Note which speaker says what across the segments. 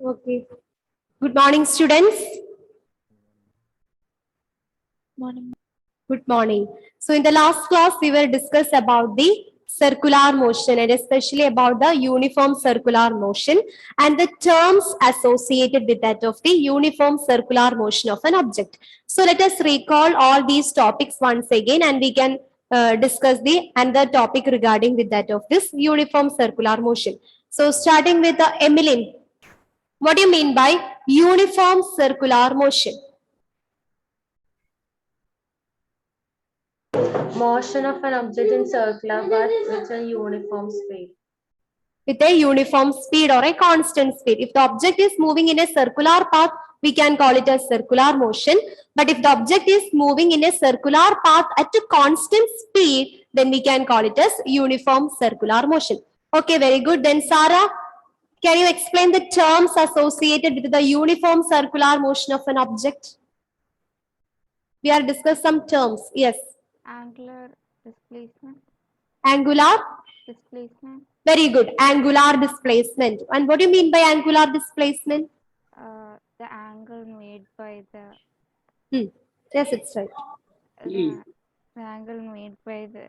Speaker 1: Okay. Good morning, students.
Speaker 2: Morning.
Speaker 1: Good morning. So in the last class, we will discuss about the circular motion and especially about the uniform circular motion and the terms associated with that of the uniform circular motion of an object. So let us recall all these topics once again and we can discuss the another topic regarding with that of this uniform circular motion. So starting with the Emmeline, what do you mean by uniform circular motion?
Speaker 3: Motion of an object in circular path with a uniform speed.
Speaker 1: With a uniform speed or a constant speed. If the object is moving in a circular path, we can call it as circular motion. But if the object is moving in a circular path at a constant speed, then we can call it as uniform circular motion. Okay, very good. Then Sarah, can you explain the terms associated with the uniform circular motion of an object? We are discussing some terms. Yes.
Speaker 2: Angular displacement.
Speaker 1: Angular.
Speaker 2: Displacement.
Speaker 1: Very good. Angular displacement. And what do you mean by angular displacement?
Speaker 2: The angle made by the.
Speaker 1: Yes, it's right.
Speaker 2: The angle made by the.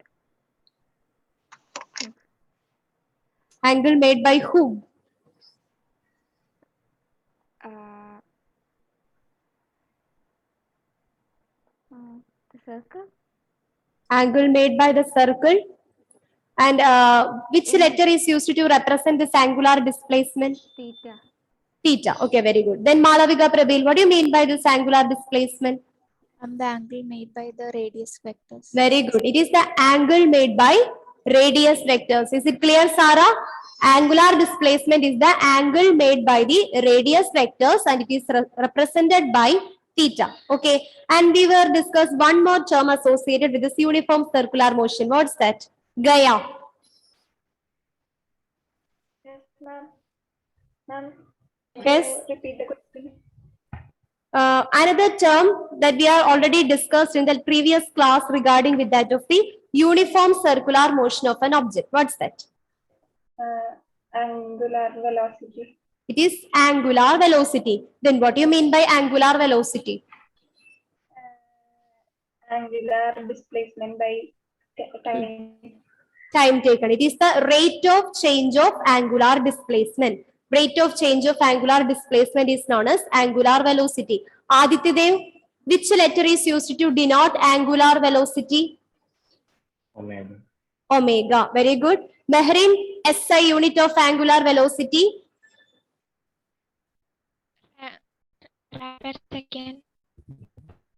Speaker 1: Angle made by whom?
Speaker 2: The circle.
Speaker 1: Angle made by the circle. And which letter is used to represent this angular displacement?
Speaker 2: Theta.
Speaker 1: Theta. Okay, very good. Then Malavika Prabil, what do you mean by this angular displacement?
Speaker 2: The angle made by the radius vectors.
Speaker 1: Very good. It is the angle made by radius vectors. Is it clear, Sarah? Angular displacement is the angle made by the radius vectors and it is represented by theta. Okay. And we will discuss one more term associated with this uniform circular motion. What's that? Gaya.
Speaker 4: Yes, ma'am. Ma'am,
Speaker 1: Yes.
Speaker 4: repeat the question.
Speaker 1: Another term that we are already discussed in the previous class regarding with that of the uniform circular motion of an object. What's that?
Speaker 4: Angular velocity.
Speaker 1: It is angular velocity. Then what do you mean by angular velocity?
Speaker 4: Angular displacement by time.
Speaker 1: Time taken. It is the rate of change of angular displacement. Rate of change of angular displacement is known as angular velocity. Adityadev, which letter is used to denote angular velocity?
Speaker 5: Omega.
Speaker 1: Omega. Very good. Mehrin, SI unit of angular velocity?
Speaker 2: Per second.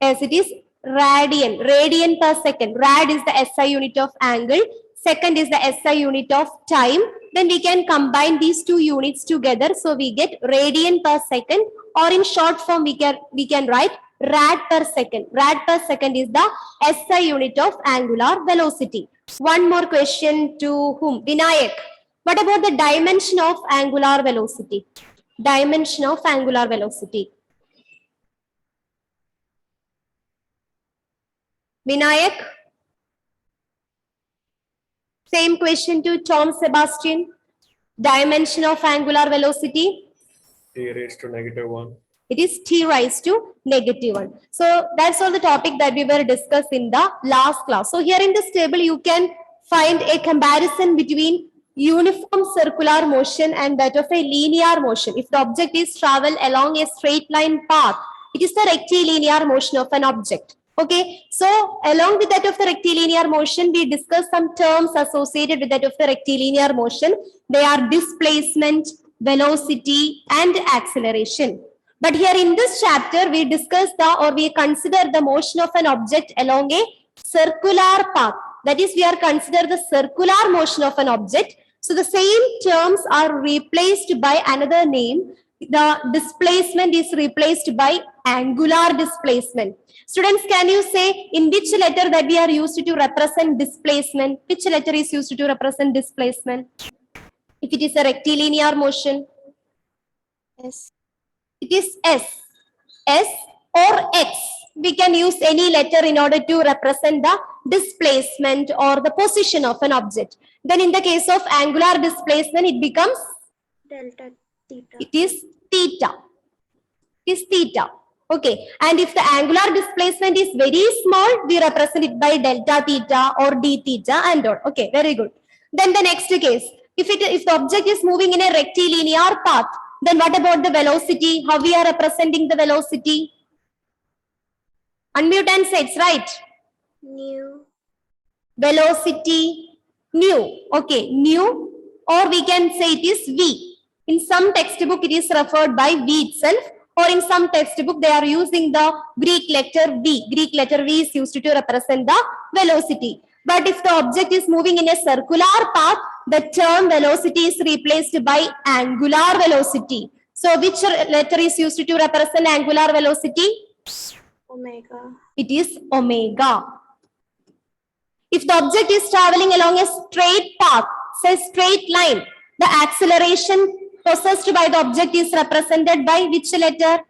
Speaker 1: Yes, it is radian. Radian per second. Rad is the SI unit of angle. Second is the SI unit of time. Then we can combine these two units together. So we get radian per second, or in short form we can write rad per second. Rad per second is the SI unit of angular velocity. One more question to whom? Vinayak. What about the dimension of angular velocity? Dimension of angular velocity. Vinayak. Same question to Tom Sebastian. Dimension of angular velocity.
Speaker 5: T raised to -1.
Speaker 1: It is t raised to -1. So that's all the topic that we will discuss in the last class. So here in this table, you can find a comparison between uniform circular motion and that of a linear motion. If the object is travel along a straight line path, it is the rectilinear motion of an object. Okay, so along with that of the rectilinear motion, we discussed some terms associated with that of the rectilinear motion. They are displacement, velocity, and acceleration. But here in this chapter, we discuss we consider the motion of an object along a circular path. That is, we are consider the circular motion of an object. So the same terms are replaced by another name. The displacement is replaced by angular displacement. Students, can you say in which letter that we are used to represent displacement? Which letter is used to represent displacement? If it is a rectilinear motion,
Speaker 2: S.
Speaker 1: it is S. S or X. We can use any letter in order to represent the displacement or the position of an object. Then in the case of angular displacement, it becomes
Speaker 2: Delta. Theta.
Speaker 1: It is theta. It is theta. Okay. And if the angular displacement is very small, we represent it by delta theta or d theta and all. Okay, very good. Then the next case, if the object is moving in a rectilinear path, then what about the velocity? How we are representing the velocity? Unmute and say it's right.
Speaker 2: Nu.
Speaker 1: Velocity nu. Okay, nu, or we can say it is v. In some textbook, it is referred by v itself, or in some textbook, they are using the Greek letter v. Greek letter v is used to represent the velocity. But if the object is moving in a circular path, the term velocity is replaced by angular velocity. So which letter is used to represent angular velocity?
Speaker 2: Omega.
Speaker 1: It is omega. If the object is traveling along a straight path, say straight line, the acceleration possessed by the object is represented by which letter?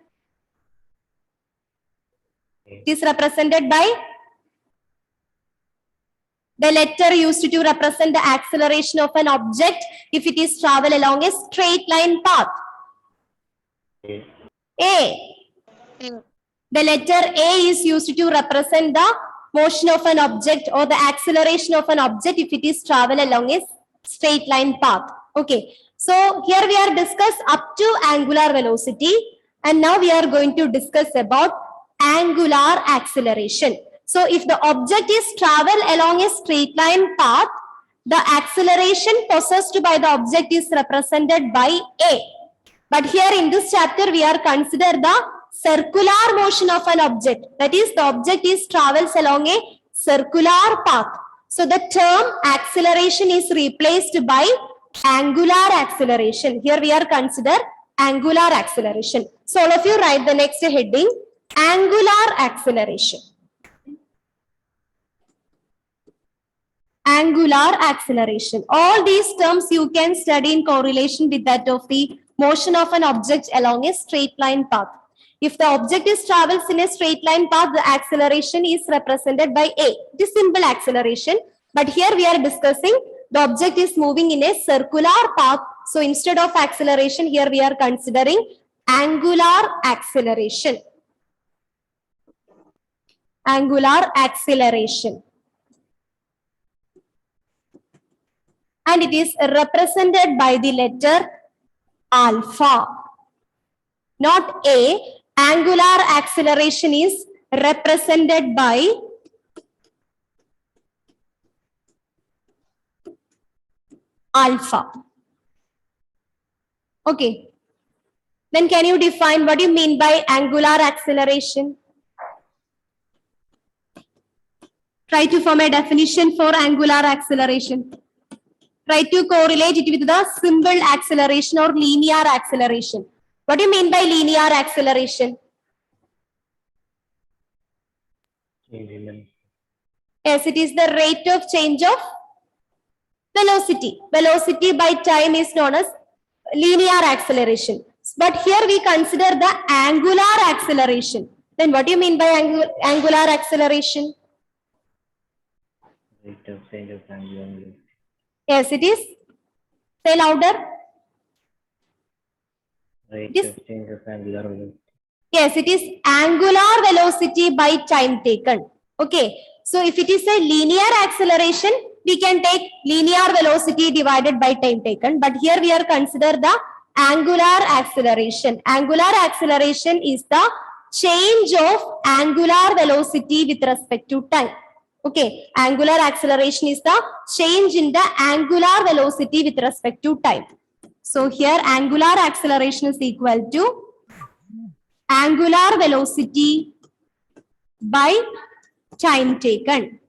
Speaker 1: It is represented by the letter used to represent the acceleration of an object if it is travel along a straight line path.
Speaker 5: A.
Speaker 1: A.
Speaker 2: A.
Speaker 1: The letter A is used to represent the motion of an object or the acceleration of an object if it is travel along a straight line path. Okay. So here we are discuss up to angular velocity, and now we are going to discuss about angular acceleration. So if the object is travel along a straight line path, the acceleration possessed by the object is represented by A. But here in this chapter, we are consider the circular motion of an object. That is, the object is travels along a circular path. So the term acceleration is replaced by angular acceleration. Here we are consider angular acceleration. So all of you write the next heading, angular acceleration. Angular acceleration. All these terms you can study in correlation with that of the motion of an object along a straight line path. If the object is travels in a straight line path, the acceleration is represented by A. It is simple acceleration. But here we are discussing the object is moving in a circular path. So instead of acceleration, here we are considering angular acceleration. Angular acceleration. And it is represented by the letter alpha. Not A. Angular acceleration is represented by alpha. Okay. Then can you define what you mean by angular acceleration? Try to form a definition for angular acceleration. Try to correlate it with the simple acceleration or linear acceleration. What do you mean by linear acceleration? Yes, it is the rate of change of velocity. Velocity by time is known as linear acceleration. But here we consider the angular acceleration. Then what do you mean by angular acceleration?
Speaker 5: Rate of change of angular velocity.
Speaker 1: Yes, it is. Say louder.
Speaker 5: Rate
Speaker 1: This-
Speaker 5: of change of angular velocity.
Speaker 1: Yes, it is angular velocity by time taken. Okay. So if it is a linear acceleration, we can take linear velocity divided by time taken. But here we are consider the angular acceleration. Angular acceleration is the change of angular velocity with respect to time. Okay. Angular acceleration is the change in the angular velocity with respect to time. So here angular acceleration is equal to angular velocity by time taken.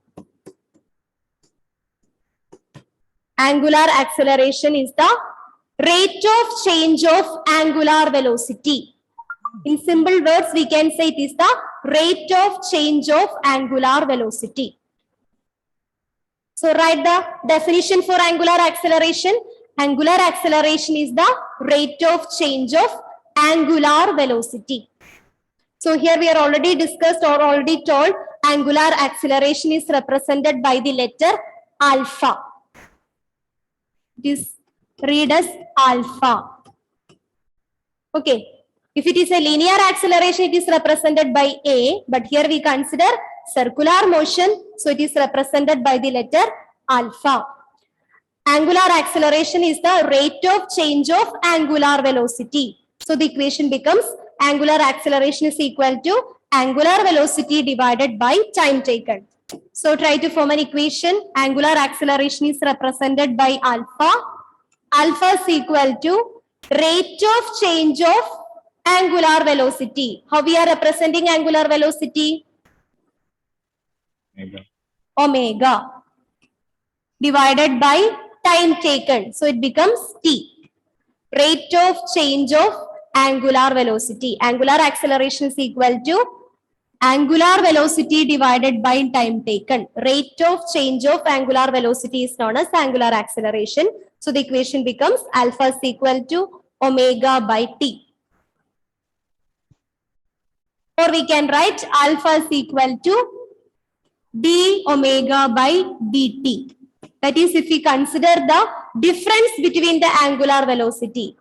Speaker 1: Angular acceleration is the rate of change of angular velocity. In simple words, we can say it is the rate of change of angular velocity. So write the definition for angular acceleration. Angular acceleration is the rate of change of angular velocity. So here we are already discussed or already told angular acceleration is represented by the letter alpha. It is read as alpha. Okay. If it is a linear acceleration, it is represented by A, but here we consider circular motion, so it is represented by the letter alpha. Angular acceleration is the rate of change of angular velocity. So the equation becomes angular acceleration is equal to angular velocity divided by time taken. So try to form an equation. Angular acceleration is represented by alpha. Alpha is equal to rate of change of angular velocity. How we are representing angular velocity?
Speaker 5: Omega.
Speaker 1: Omega divided by time taken. So it becomes t. Rate of change of angular velocity. Angular acceleration is equal to angular velocity divided by time taken. Rate of change of angular velocity is known as angular acceleration. So the equation becomes alpha is equal to omega by t. Or we can write alpha is equal to d omega by dt. That is, if we consider the difference between the angular velocity.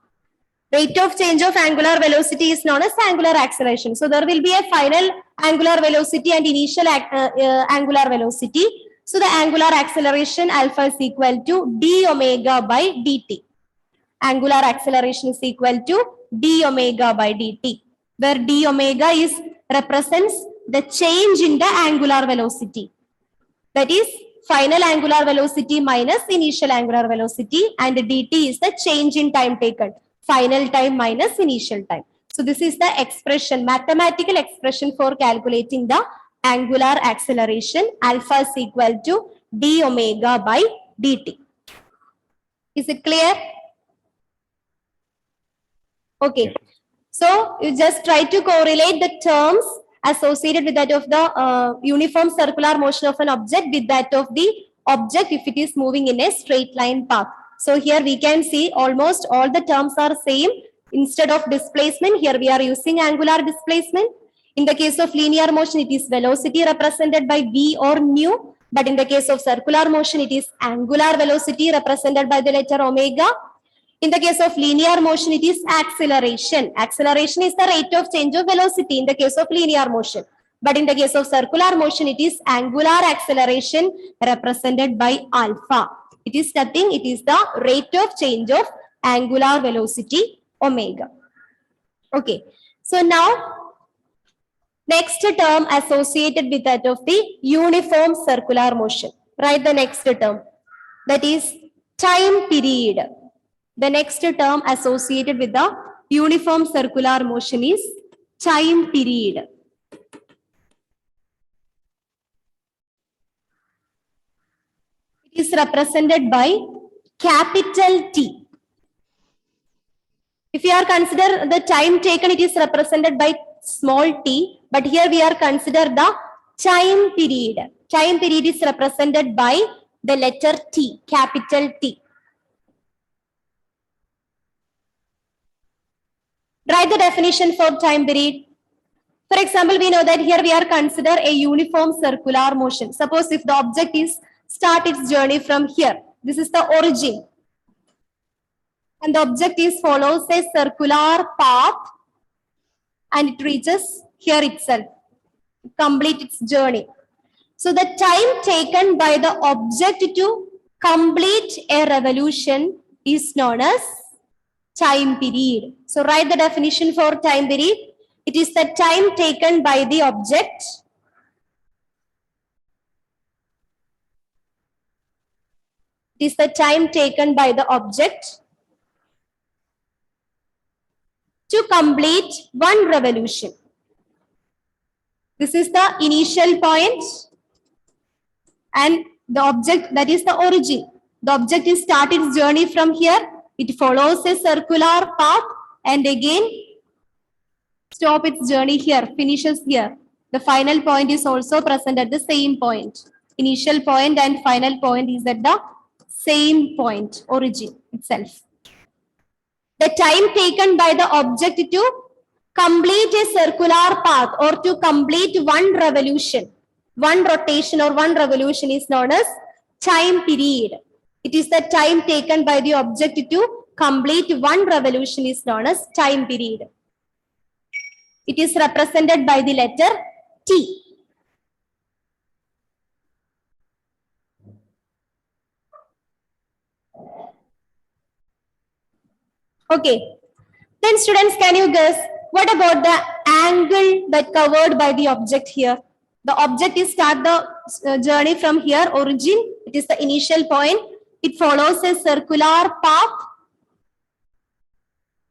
Speaker 1: Rate of change of angular velocity is known as angular acceleration. So there will be a final angular velocity and initial angular velocity. So the angular acceleration alpha is equal to d omega by dt. Angular acceleration is equal to d omega by dt, where d omega is represents the change in the angular velocity. That is final angular velocity minus initial angular velocity, and dt is the change in time taken. Final time minus initial time. So this is the expression, mathematical expression for calculating the angular acceleration. Alpha is equal to d omega by dt. Is it clear? Okay. So you just try to correlate the terms associated with that of the uniform circular motion of an object with that of the object if it is moving in a straight line path. So here we can see almost all the terms are same. Instead of displacement, here we are using angular displacement. In the case of linear motion, it is velocity represented by v or nu. But in the case of circular motion, it is angular velocity represented by the letter omega. In the case of linear motion, it is acceleration. Acceleration is the rate of change of velocity in the case of linear motion. But in the case of circular motion, it is angular acceleration represented by alpha. It is nothing, it is the rate of change of angular velocity omega. Okay, so now next term associated with that of the uniform circular motion. Write the next term, that is time period. The next term associated with the uniform circular motion is time period. It is represented by capital T. If you are consider the time taken, it is represented by small t, but here we are consider the time period. Time period is represented by the letter T, capital T. Write the definition for time period. For example, we know that here we are consider a uniform circular motion. Suppose if the object is start its journey from here. This is the origin. And the object is follows a circular path and it reaches here itself, complete its journey. So the time taken by the object to complete a revolution is known as time period. So write the definition for time period. It is the time taken by the object It is the time taken by the object to complete one revolution. This is the initial point and the object, that is the origin. The object is started its journey from here. It follows a circular path and again stop its journey here, finishes here. The final point is also present at the same point. Initial point and final point is at the same point, origin itself. The time taken by the object to complete a circular path or to complete one revolution, one rotation or one revolution is known as time period. It is the time taken by the object to complete one revolution is known as time period. It is represented by the letter T. Okay. Then students, can you guess what about the angle that covered by the object here? The object is start the journey from here, origin. It is the initial point. It follows a circular path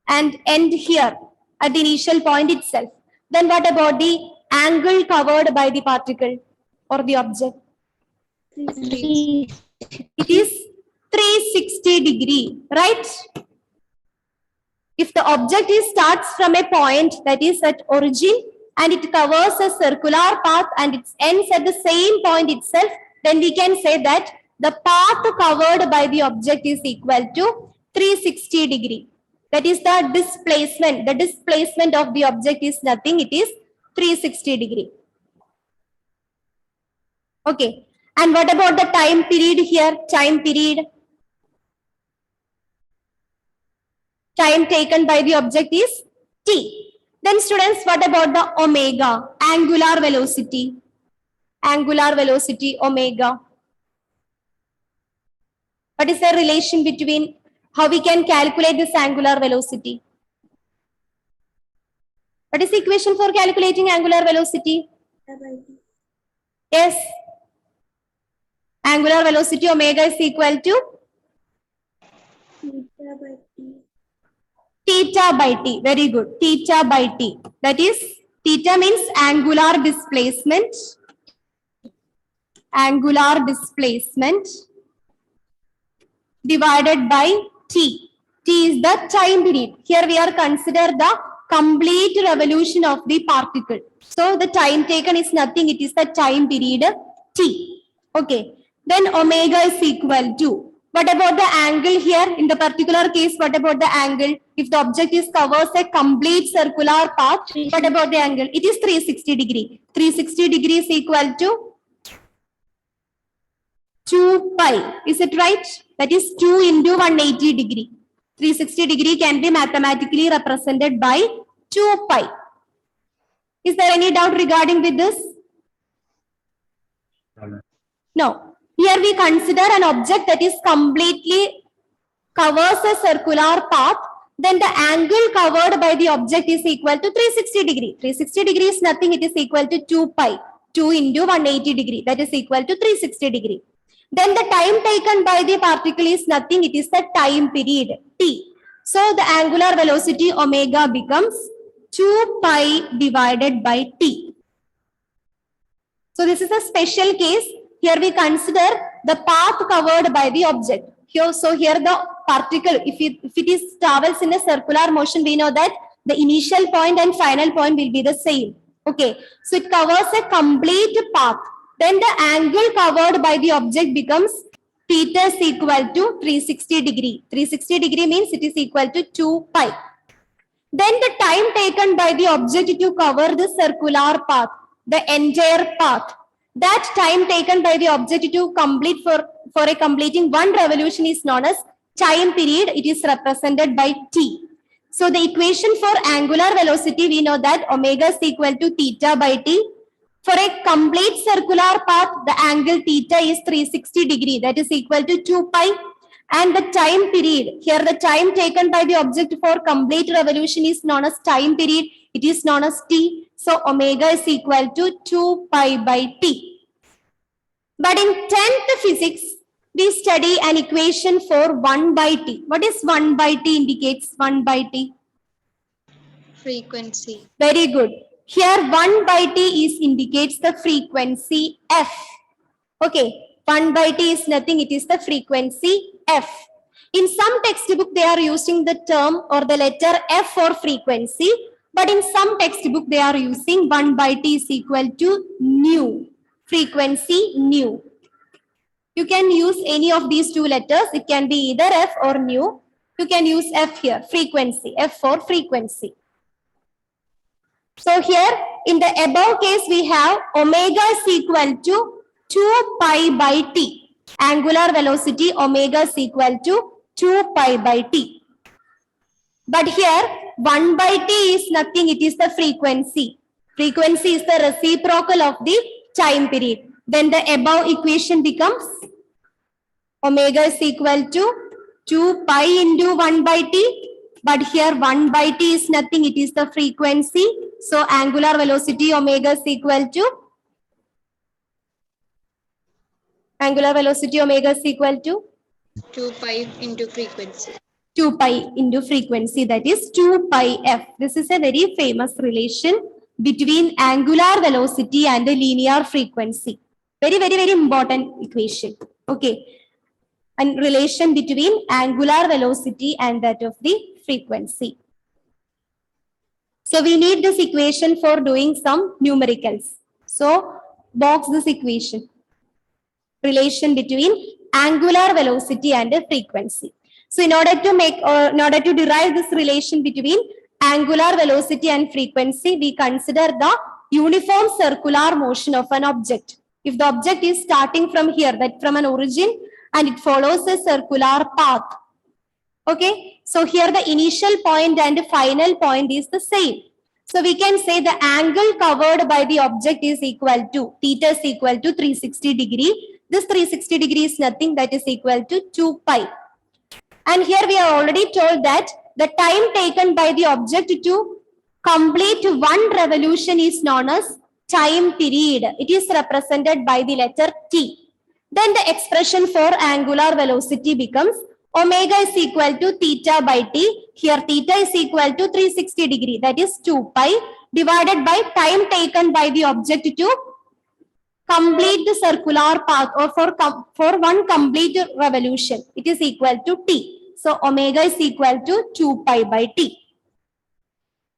Speaker 1: and end here at the initial point itself. Then what about the angle covered by the particle or the object? It is 360 degree, right? If the object starts from a point that is at origin and it covers a circular path and it ends at the same point itself, then we can say that the path covered by the object is equal to 360 degree. That is the displacement. The displacement of the object is nothing. It is 360 degree. Okay. And what about the time period here? Time period. Time taken by the object is t. Then students, what about the omega? Angular velocity. Angular velocity, omega. What is the relation between how we can calculate this angular velocity? What is the equation for calculating angular velocity? Yes. Angular velocity omega is equal to theta by t. Very good. Theta by t. That is, theta means angular displacement. Angular displacement divided by t. T is the time period. Here we are consider the complete revolution of the particle. So the time taken is nothing. It is the time period t. Okay. Then omega is equal to. What about the angle here? In the particular case, what about the angle? If the object is covers a complete circular path, what about the angle? It is 360 degree. 360 degree is equal to 2 pi. Is it right? That is 2 into 180 degree. 360 degree can be mathematically represented by 2 pi. Is there any doubt regarding with this? No. Here we consider an object that is completely covers a circular path. Then the angle covered by the object is equal to 360 degree. 360 degree is nothing. It is equal to 2 pi. 2 into 180 degree. That is equal to 360 degree. Then the time taken by the particle is nothing. It is the time period t. So the angular velocity omega becomes 2 pi divided by t. So this is a special case. Here we consider the path covered by the object. Here, so here the particle, if it is travels in a circular motion, we know that the initial point and final point will be the same. Okay, so it covers a complete path. Then the angle covered by the object becomes theta is equal to 360 degree. 360 degree means it is equal to 2 pi. Then the time taken by the object to cover the circular path, the entire path. That time taken by the object to complete for a completing one revolution is known as time period. It is represented by t. So the equation for angular velocity, we know that omega is equal to theta by t. For a complete circular path, the angle theta is 360 degree. That is equal to 2 pi. And the time period, here the time taken by the object for complete revolution is known as time period. It is known as t. So omega is equal to 2 pi by t. But in 10th physics, we study an equation for 1 by t. What is 1 by t indicates 1 by t?
Speaker 2: Frequency.
Speaker 1: Very good. Here 1 by t is indicates the frequency f. Okay, 1 by t is nothing. It is the frequency f. In some textbook, they are using the term or the letter f for frequency. But in some textbook, they are using 1 by t is equal to nu. Frequency nu. You can use any of these two letters. It can be either f or nu. You can use f here. Frequency. F for frequency. So here in the above case, we have omega is equal to 2 pi by t. Angular velocity omega is equal to 2 pi by t. But here 1 by t is nothing, it is the frequency. Frequency is the reciprocal of the time period. Then the above equation becomes omega is equal to 2 pi into 1 by t. But here 1 by t is nothing, it is the frequency. So angular velocity omega is equal to
Speaker 2: 2 pi into frequency.
Speaker 1: 2 pi into frequency, that is 2 pi f. This is a very famous relation between angular velocity and the linear frequency. Very, very, very important equation. Okay. And relation between angular velocity and that of the frequency. So we need this equation for doing some numericals. So box this equation. Relation between angular velocity and the frequency. So in order to derive this relation between angular velocity and frequency, we consider the uniform circular motion of an object. If the object is starting from here, that from an origin, and it follows a circular path. Okay, so here the initial point and the final point is the same. So we can say the angle covered by the object is equal to, theta is equal to 360 degree. This 360 degree is nothing, that is equal to 2 pi. And here we are already told that the time taken by the object to complete one revolution is known as time period. It is represented by the letter t. Then the expression for angular velocity becomes omega is equal to theta by t. Here theta is equal to 360 degree, that is 2 pi, divided by time taken by the object to complete the circular path, or for one complete revolution. It is equal to t. So omega is equal to 2 pi by t.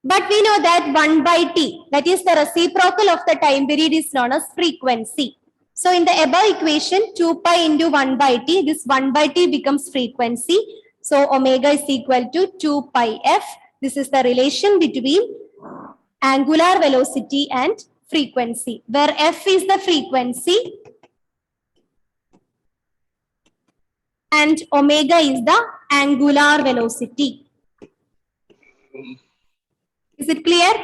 Speaker 1: But we know that 1 by t, that is the reciprocal of the time period, is known as frequency. So in the above equation, 2 pi into 1 by t, this 1 by t becomes frequency. So omega is equal to 2 pi f. This is the relation between angular velocity and frequency, where f is the frequency and omega is the angular velocity. Is it clear?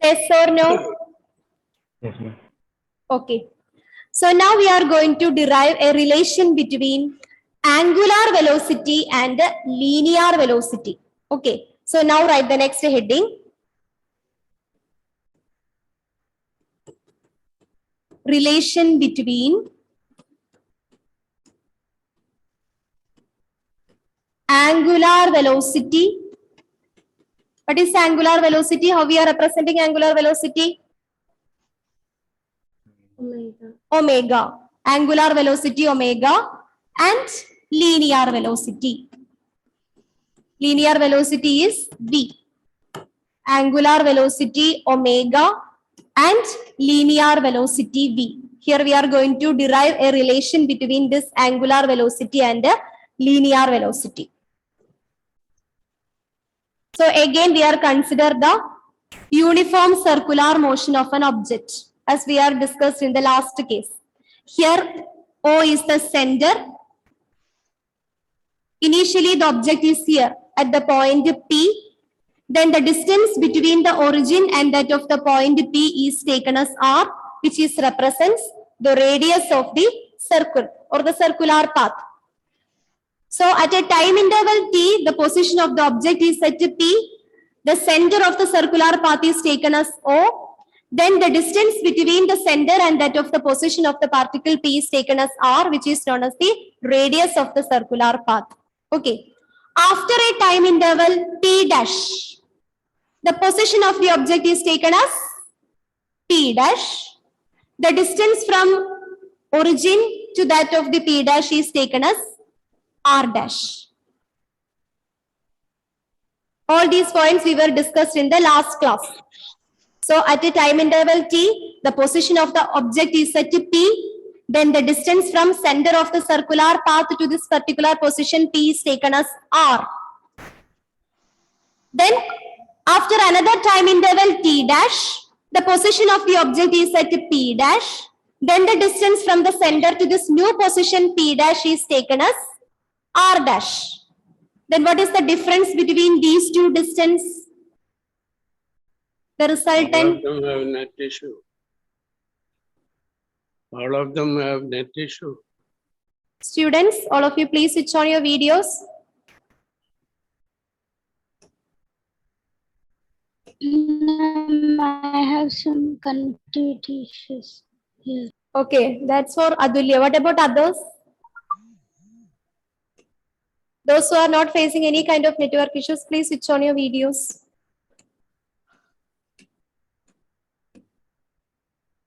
Speaker 1: Yes or no?
Speaker 5: Yes, ma'am.
Speaker 1: Okay. So now we are going to derive a relation between angular velocity and linear velocity. Okay. So now write the next heading. Relation between angular velocity. What is angular velocity? How we are representing angular velocity?
Speaker 3: Omega.
Speaker 1: Omega. Angular velocity omega and linear velocity. Linear velocity is v. Angular velocity omega and linear velocity v. Here we are going to derive a relation between this angular velocity and linear velocity. So again we are consider the uniform circular motion of an object, as we are discussed in the last case. Here O is the center. Initially the object is here at the point P. Then the distance between the origin and that of the point P is taken as R, which is represents the radius of the circle or the circular path. So at a time interval t, the position of the object is set to P. The center of the circular path is taken as O. Then the distance between the center and that of the position of the particle P is taken as R, which is known as the radius of the circular path. Okay. After a time interval t dash, the position of the object is taken as P dash. The distance from origin to that of the P dash is taken as R dash. All these points we were discussed in the last class. So at a time interval t, the position of the object is set to P. Then the distance from center of the circular path to this particular position P is taken as R. Then after another time interval t dash, the position of the object is set to P dash. Then the distance from the center to this new position P dash is taken as R dash. Then what is the difference between these two distance? The
Speaker 6: All
Speaker 1: resultant.
Speaker 6: of them have net issue. All of them have net issue.
Speaker 1: Students, all of you please switch on your videos.
Speaker 2: I have some connectivity issues here.
Speaker 1: Okay, that's for Adulya. What about others? Those who are not facing any kind of network issues, please switch on your videos.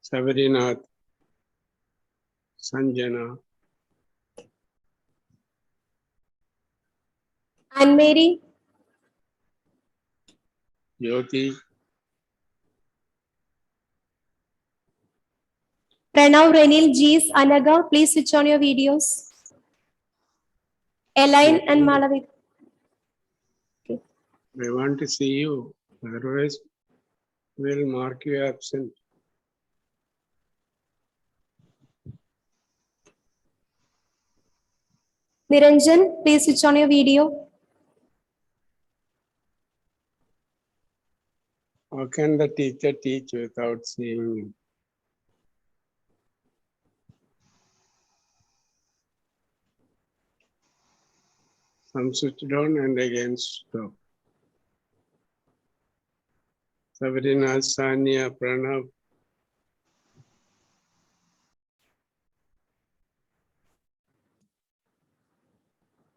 Speaker 6: Sabarinath, Sanjana,
Speaker 1: Anne Mary,
Speaker 6: Jyoti,
Speaker 1: Pranav, Renil, Jees, Anaga, please switch on your videos. Elaine and Malavik.
Speaker 6: we want to see you. Otherwise, we'll mark you absent.
Speaker 1: Niranjan, please switch on your video.
Speaker 6: How can the teacher teach without seeing you? Some switched on and again stop. Sabrina, Sanya, Pranav,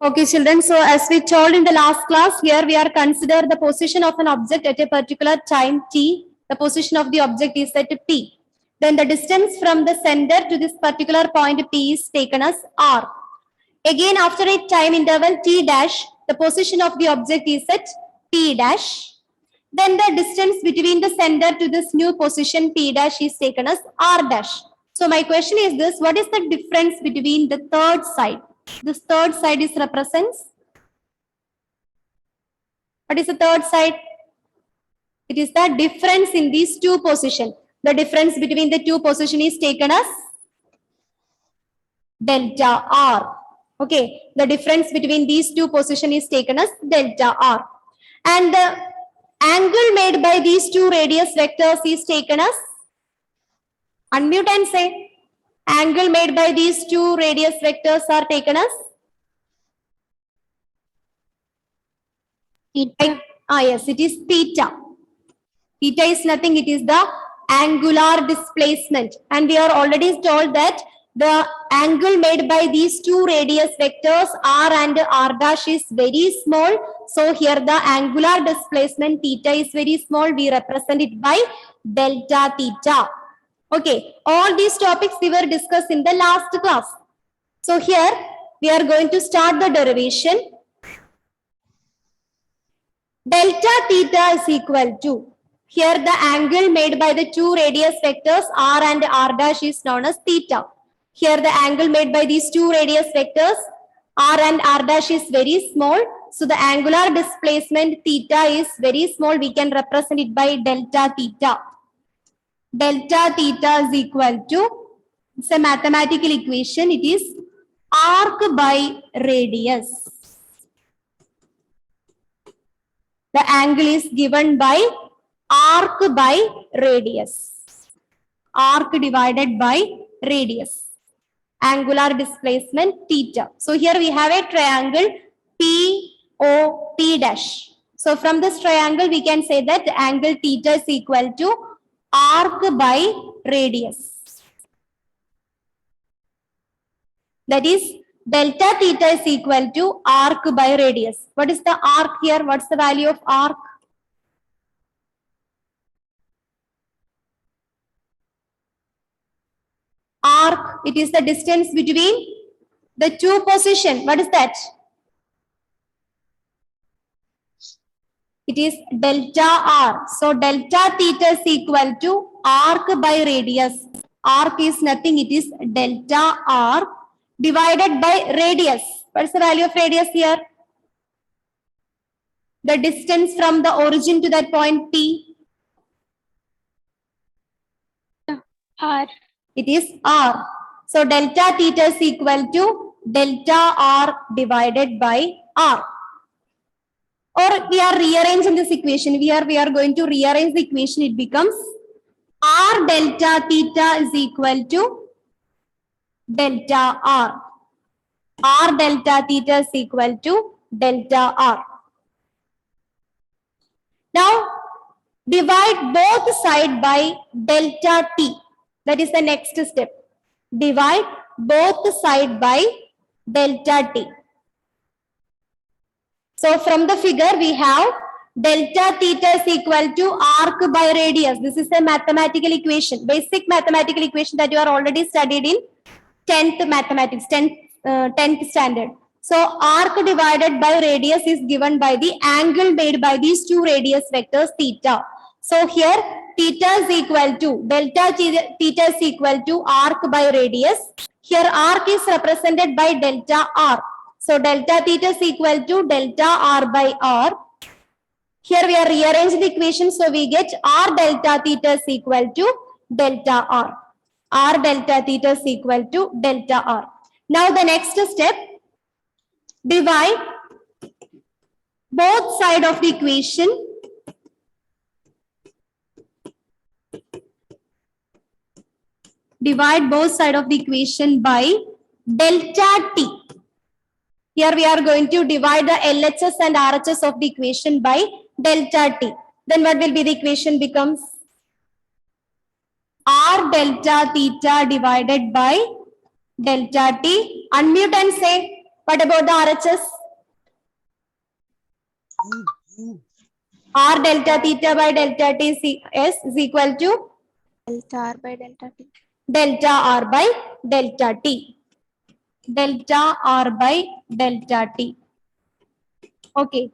Speaker 1: Okay, children. So as we told in the last class, here we are consider the position of an object at a particular time t. The position of the object is at p. Then the distance from the center to this particular point p is taken as r. Again, after a time interval t dash, the position of the object is at p dash. Then the distance between the center to this new position p dash is taken as r dash. So my question is this: what is the difference between the third side? This third side is represents. What is the third side? It is the difference in these two positions. The difference between the two positions is taken as delta r. Okay, the difference between these two positions is taken as delta r. And the angle made by these two radius vectors is taken as, unmute and say, angle made by these two radius vectors are taken as? Yes, it is theta. Theta is nothing, it is the angular displacement. And we are already told that the angle made by these two radius vectors r and r dash is very small. So here the angular displacement theta is very small. We represent it by delta theta. Okay, all these topics we were discussed in the last class. So here we are going to start the derivation. Delta theta is equal to, here the angle made by the two radius vectors r and r dash is known as theta. Here the angle made by these two radius vectors r and r dash is very small. So the angular displacement theta is very small. We can represent it by delta theta. Delta theta is equal to, it's a mathematical equation. It is arc by radius. The angle is given by arc by radius. Arc divided by radius. Angular displacement theta. So here we have a triangle POP dash. So from this triangle we can say that the angle theta is equal to arc by radius. That is delta theta is equal to arc by radius. What is the arc here? What's the value of arc? Arc, it is the distance between the two positions. What is that? It is delta r. So delta theta is equal to arc by radius. Arc is nothing, it is delta r divided by radius. What is the value of radius here? The distance from the origin to that point P.
Speaker 2: R.
Speaker 1: It is r. So delta theta is equal to delta r divided by r. Or we are rearranging this equation. We are going to rearrange the equation. It becomes r delta theta is equal to delta r. R delta theta is equal to delta r. Now divide both sides by delta t. That is the next step. Divide both sides by delta t. So from the figure we have delta theta is equal to arc by radius. This is a mathematical equation, basic mathematical equation that you are already studied in 10th mathematics, 10th standard. So arc divided by radius is given by the angle made by these two radius vectors theta. So here theta is equal to delta theta is equal to arc by radius. Here arc is represented by delta r. So delta theta is equal to delta r by r. Here we are rearranging the equation, so we get r delta theta is equal to delta r. R delta theta is equal to delta r. Now the next step, divide both sides of the equation by delta t. Here we are going to divide the LHS and RHS of the equation by delta t. Then what will be the equation becomes? R delta theta divided by delta t. Unmute and say, what about the RHS? R delta theta by delta t is equal to
Speaker 2: Delta R by delta T.
Speaker 1: delta r by delta t. Delta r by delta t. Okay.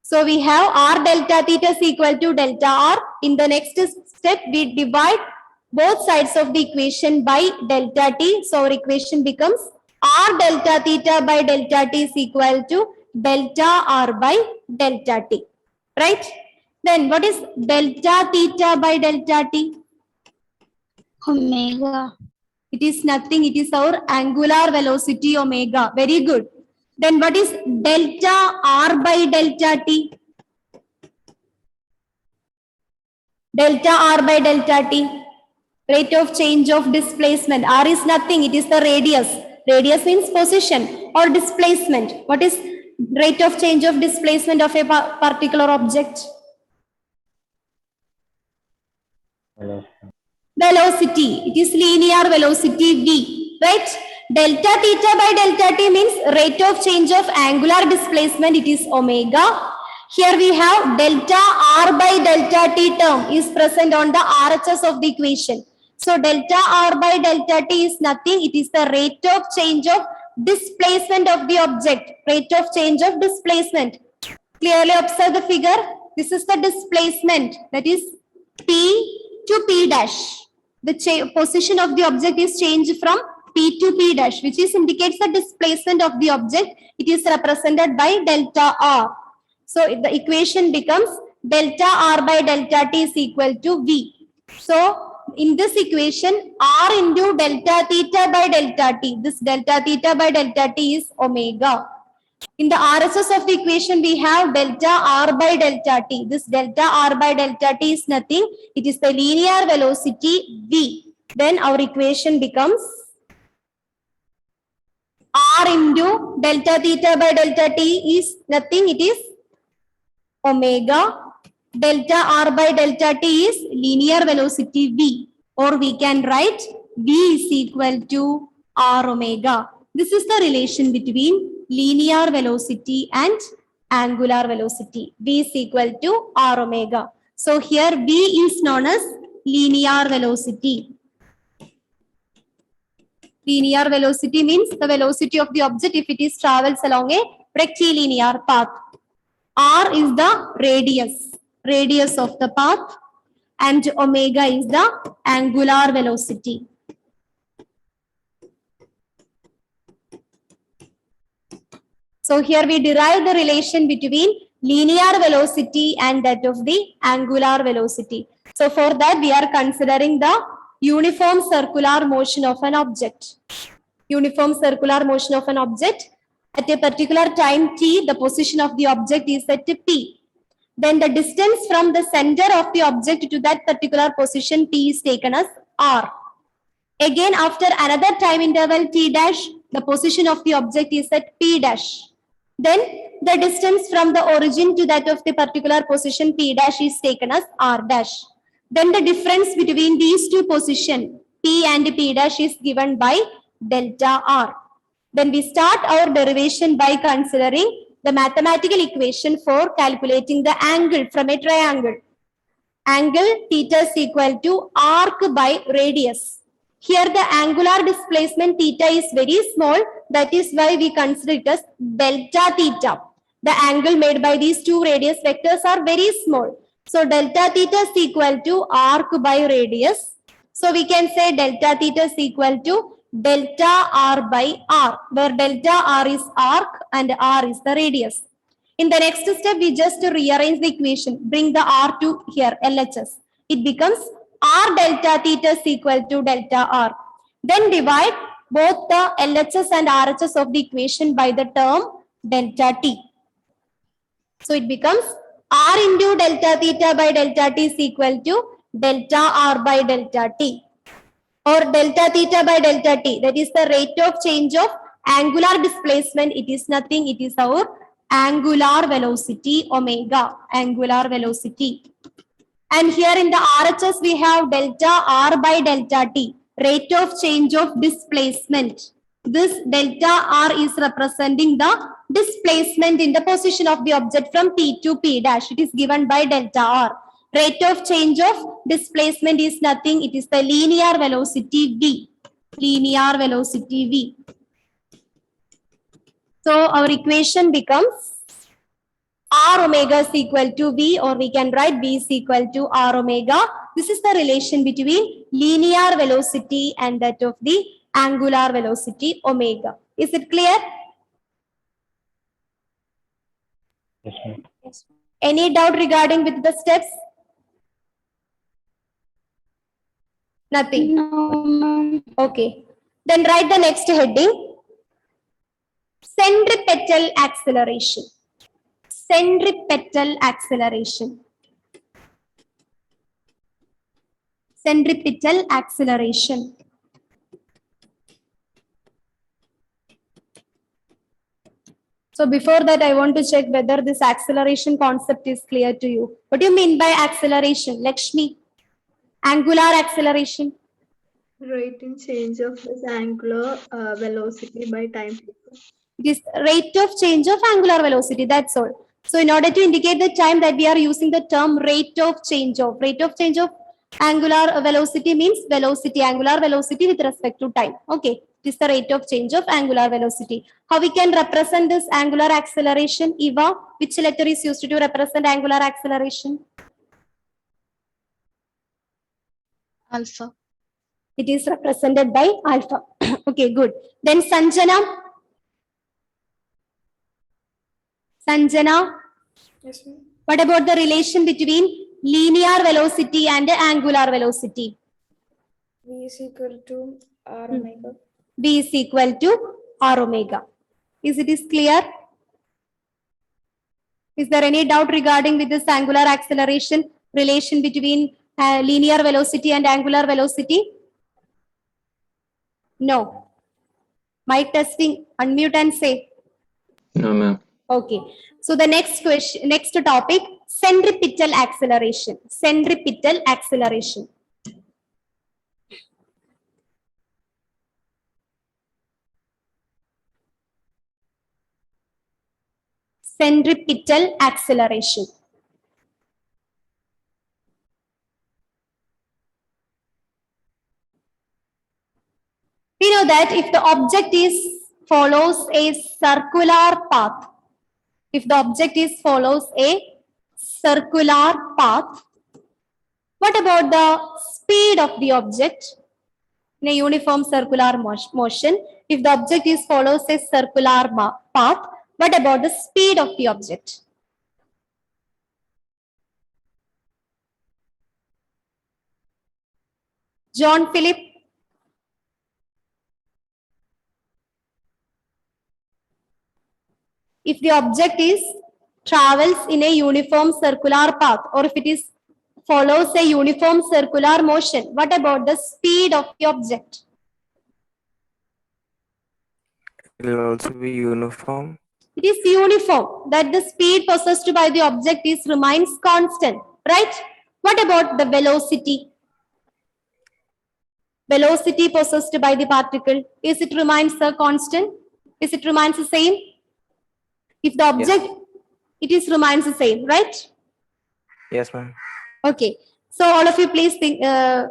Speaker 1: So we have r delta theta is equal to delta r. In the next step, we divide both sides of the equation by delta t. So our equation becomes r delta theta by delta t is equal to delta r by delta t. Right? Then what is delta theta by delta t?
Speaker 2: Omega.
Speaker 1: It is nothing. It is our angular velocity omega. Very good. Then what is delta r by delta t? Delta r by delta t. Rate of change of displacement. R is nothing. It is the radius. Radius means position or displacement. What is rate of change of displacement of a particular object? Velocity. It is linear velocity v, right? Delta theta by delta t means rate of change of angular displacement. It is omega. Here we have delta r by delta t term is present on the RHS of the equation. So delta r by delta t is nothing. It is the rate of change of displacement of the object. Rate of change of displacement. Clearly observe the figure. This is the displacement. That is p to p dash. The position of the object is changed from p to p dash, which is indicates the displacement of the object. It is represented by delta r. So the equation becomes delta r by delta t is equal to v. So in this equation, r into delta theta by delta t. This delta theta by delta t is omega. In the RHS of the equation, we have delta r by delta t. This delta r by delta t is nothing. It is the linear velocity v. Then our equation becomes r into delta theta by delta t is nothing. It is omega. Delta r by delta t is linear velocity v. Or we can write v is equal to r omega. This is the relation between linear velocity and angular velocity. V is equal to r omega. So here v is known as linear velocity. Linear velocity means the velocity of the object if it is travels along a rectilinear path. R is the radius of the path, and omega is the angular velocity. So here we derive the relation between linear velocity and that of the angular velocity. So for that we are considering the uniform circular motion of an object. Uniform circular motion of an object. At a particular time t, the position of the object is at p. Then the distance from the center of the object to that particular position t is taken as r. Again, after another time interval t dash, the position of the object is at p dash. Then the distance from the origin to that of the particular position p dash is taken as r dash. Then the difference between these two positions p and p dash is given by delta r. Then we start our derivation by considering the mathematical equation for calculating the angle from a triangle. Angle theta is equal to arc by radius. Here the angular displacement theta is very small. That is why we consider it as delta theta. The angle made by these two radius vectors are very small. So delta theta is equal to arc by radius. So we can say delta theta is equal to delta r by r, where delta r is arc and r is the radius. In the next step, we just rearrange the equation, bring the r to here, LHS. It becomes r delta theta is equal to delta r. Then divide both the LHS and RHS of the equation by the term delta t. So it becomes r into delta theta by delta t is equal to delta r by delta t, or delta theta by delta t. That is the rate of change of angular displacement. It is nothing. It is our angular velocity omega, angular velocity. And here in the RHS, we have delta r by delta t, rate of change of displacement. This delta r is representing the displacement in the position of the object from p to p dash. It is given by delta r. Rate of change of displacement is nothing. It is the linear velocity v. Linear velocity v. So our equation becomes r omega is equal to v, or we can write v is equal to r omega. This is the relation between linear velocity and that of the angular velocity omega. Is it clear?
Speaker 5: Yes, ma'am.
Speaker 1: Any doubt regarding with the steps? Nothing.
Speaker 2: No, ma'am.
Speaker 1: Okay. Then write the next heading. Centripetal acceleration. Centripetal acceleration. Centripetal acceleration. So before that, I want to check whether this acceleration concept is clear to you. What do you mean by acceleration, Lakshmi? Angular acceleration.
Speaker 3: Rate in change of this angular velocity by time.
Speaker 1: It is rate of change of angular velocity. That's all. So in order to indicate the time, that we are using the term rate of change of. Rate of change of angular velocity means velocity, angular velocity with respect to time. Okay. It is the rate of change of angular velocity. How we can represent this angular acceleration? Eva, which letter is used to represent angular acceleration?
Speaker 2: Alpha.
Speaker 1: It is represented by alpha. Okay, good. Then Sanjana. Sanjana,
Speaker 4: Yes, ma'am.
Speaker 1: what about the relation between linear velocity and angular velocity?
Speaker 4: V is equal to R omega.
Speaker 1: V is equal to r omega. Is it clear? Is there any doubt regarding with this angular acceleration relation between linear velocity and angular velocity? No. Mic testing. Unmute and say.
Speaker 5: No, ma'am.
Speaker 1: Okay. So the next question, next topic, centripetal acceleration. Centripetal acceleration. Centripetal acceleration. We know that if the object follows a circular path, if the object follows a circular path, what about the speed of the object in a uniform circular motion? If the object follows a circular path, what about the speed of the object? John Philip. If the object is travels in a uniform circular path, or if it is follows a uniform circular motion, what about the speed of the object?
Speaker 7: It will also be uniform.
Speaker 1: It is uniform, that the speed possessed by the object is remains constant, right? What about the velocity? Velocity possessed by the particle, is it remains a constant? Is it remains the same? If the object, it is remains the same, right?
Speaker 7: Yes, ma'am.
Speaker 1: Okay. So all of you please think,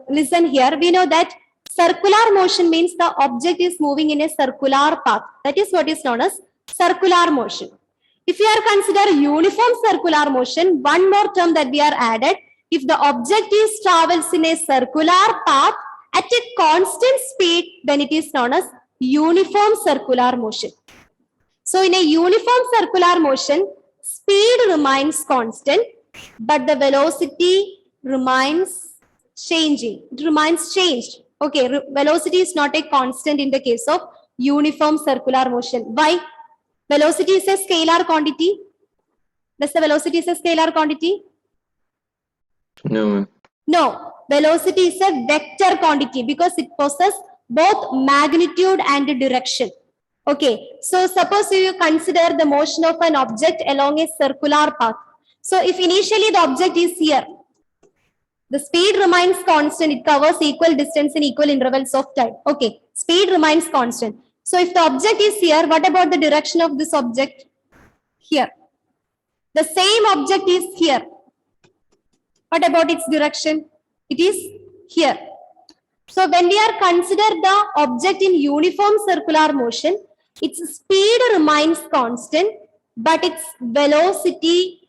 Speaker 1: listen here. We know that circular motion means the object is moving in a circular path. That is what is known as circular motion. If we are consider uniform circular motion, one more term that we are added, if the object is travels in a circular path at a constant speed, then it is known as uniform circular motion. So in a uniform circular motion, speed remains constant, but the velocity remains changing. It remains changed. Okay, velocity is not a constant in the case of uniform circular motion. Why? Velocity is a scalar quantity. Does the velocity is a scalar quantity?
Speaker 5: No, ma'am.
Speaker 1: No, velocity is a vector quantity because it possesses both magnitude and direction. Okay, so suppose you consider the motion of an object along a circular path. So if initially the object is here, the speed remains constant, it covers equal distance in equal intervals of time. Okay, speed remains constant. So if the object is here, what about the direction of this object? Here. The same object is here. What about its direction? It is here. So when we are consider the object in uniform circular motion, its speed remains constant, but its velocity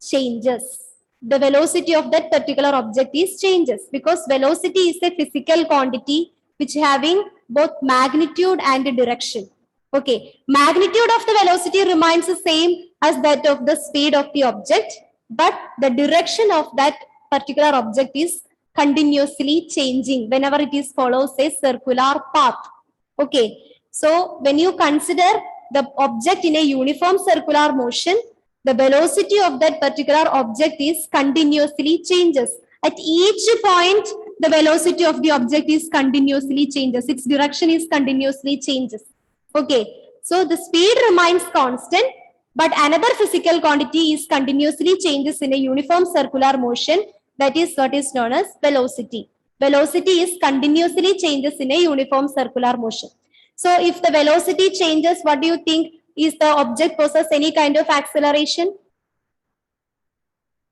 Speaker 1: changes. The velocity of that particular object is changes because velocity is a physical quantity which having both magnitude and direction. Okay, magnitude of the velocity remains the same as that of the speed of the object, but the direction of that particular object is continuously changing whenever it is follows a circular path. Okay, so when you consider the object in a uniform circular motion, the velocity of that particular object is continuously changes. At each point, the velocity of the object is continuously changes. Its direction is continuously changes. Okay, so the speed remains constant, but another physical quantity is continuously changes in a uniform circular motion. That is what is known as velocity. Velocity is continuously changes in a uniform circular motion. So if the velocity changes, what do you think? Is the object possess any kind of acceleration?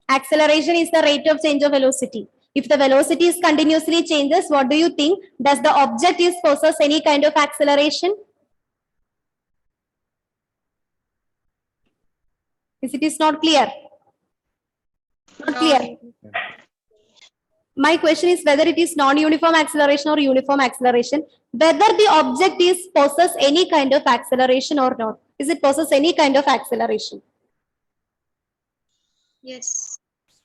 Speaker 1: Acceleration is the rate of change of velocity. If the velocity is continuously changes, what do you think? Does the object is possess any kind of acceleration? If it is not clear? Not clear. My question is whether it is non-uniform acceleration or uniform acceleration, whether the object is possess any kind of acceleration or not. Is it possess any kind of acceleration?
Speaker 2: Yes.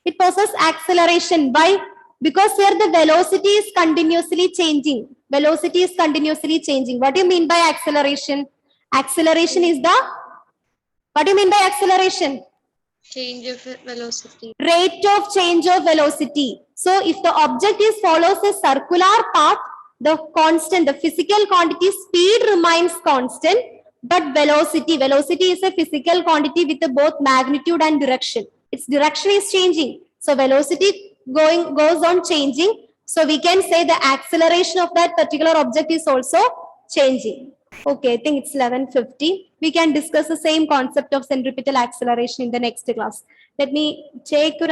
Speaker 1: It possesses acceleration. Why? Because here the velocity is continuously changing. Velocity is continuously changing. What do you mean by acceleration? Acceleration is the, what do you mean by acceleration?
Speaker 2: Change of velocity.
Speaker 1: Rate of change of velocity. So if the object is follows a circular path, the constant, the physical quantity speed remains constant, but velocity is a physical quantity with both magnitude and direction. Its direction is changing. So velocity goes on changing. So we can say the acceleration of that particular object is also changing. Okay, I think it's 11:50. We can discuss the same concept of centripetal acceleration in the next class. Let me take